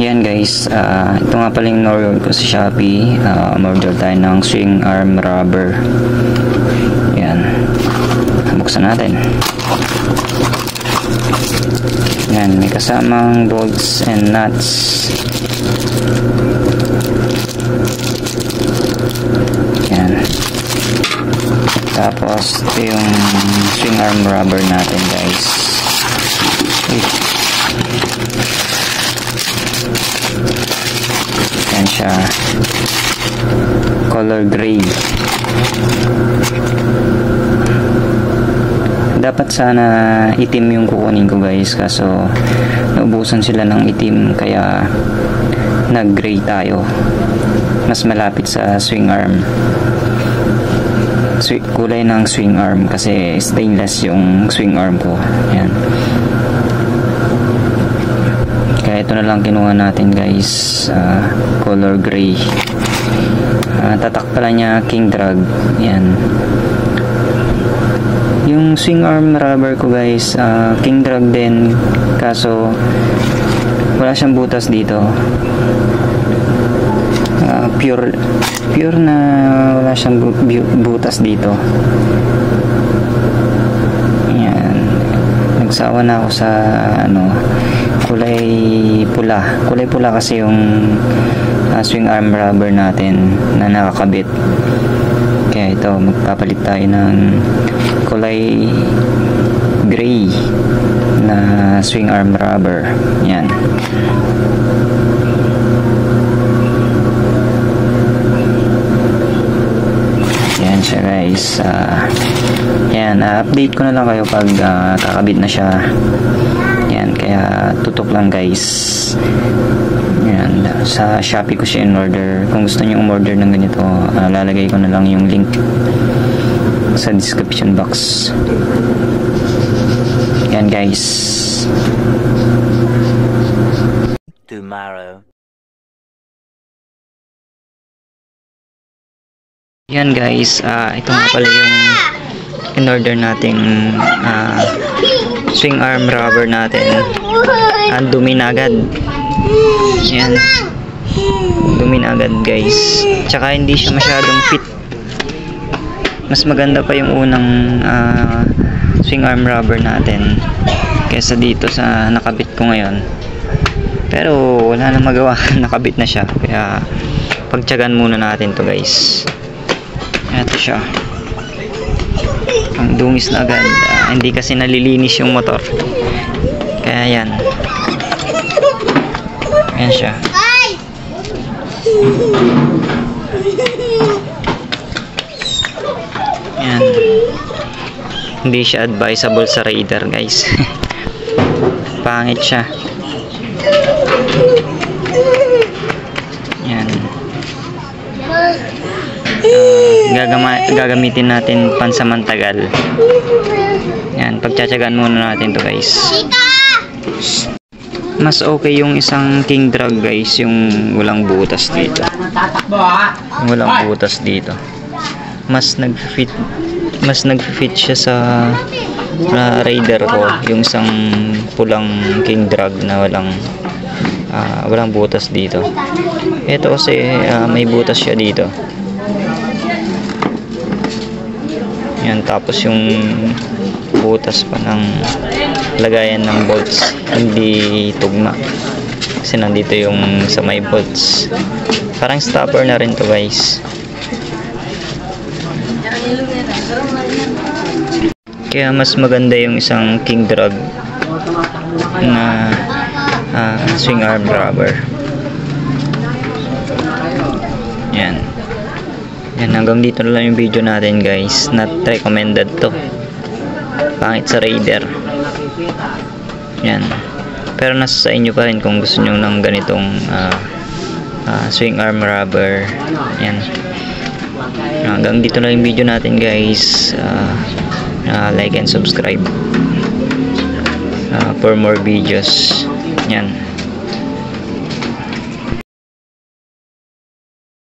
Yan guys, ito nga pala yung order ko sa Shopee. Order tayo ng swing arm rubber. Yan, buksan natin. Yan, may kasamang bolts and nuts. Yan. Tapos ito yung swing arm rubber natin guys. Yan siya, color gray. Dapat sana itim yung kukunin ko guys, kaso naubusan sila ng itim kaya nag gray tayo, mas malapit sa swing arm, kulay ng swing arm kasi stainless yung swing arm ko. Yan, kaya ito na lang kinuha natin guys, color gray. Tatak pala niya King Drag. Yan, yung swing arm rubber ko guys, King Drag din, kaso wala siyang butas dito. Pure na wala siyang butas dito. Yan, nagsawa na ako sa kulay pula kasi yung swing arm rubber natin na nakakabit. Kaya ito, magpapalit tayo ng kulay gray na swing arm rubber. Yan. Yan siya guys. Yan, update ko na lang kayo pag kakabit na siya. Yan, kaya tutok lang guys. Yan, sa Shopee ko siya in order. Kung gusto niyo umorder ng ganito, lalagay ko na lang yung link sa description box. Yan guys. Tomorrow. Yan guys, ito nga pala yung in order nating swing arm rubber natin. Ang dumi na agad. Yan, dumi na agad guys. Tsaka hindi siya masyadong fit. Mas maganda pa yung unang swing arm rubber natin kaysa dito sa nakabit ko ngayon. Pero wala na magawa, nakabit na siya, kaya pagtiyagan muna natin to guys. Ito siya, ang dungis na agad. Hindi kasi nalilinis yung motor, kaya yan. Yan siya. Yan, hindi siya advisable sa Raider guys. Pangit siya. Yan, gagamitin natin pansamantagal. Yan, pagtsatsagaan muna natin to guys. Mas okay yung isang King Drag guys, yung walang butas dito. Walang butas dito. Mas nag-fit siya sa Raider ko, yung isang pulang King Drag na walang butas dito. Ito kasi may butas siya dito. Yan, tapos yung butas pa ng lagayan ng bolts hindi tugma kasi nandito yung sa may bolts. Parang stopper na rin to guys. Kaya mas maganda yung isang King Drag na swing arm rubber. Yan. Yan, hanggang dito na lang yung video natin guys. Not recommended to. Pangit sa Raider. Yan. Pero nasa sa inyo pa rin kung gusto nyo ng ganitong swing arm rubber. Yan. Hanggang dito na yung video natin guys. Like and subscribe for more videos. Yan.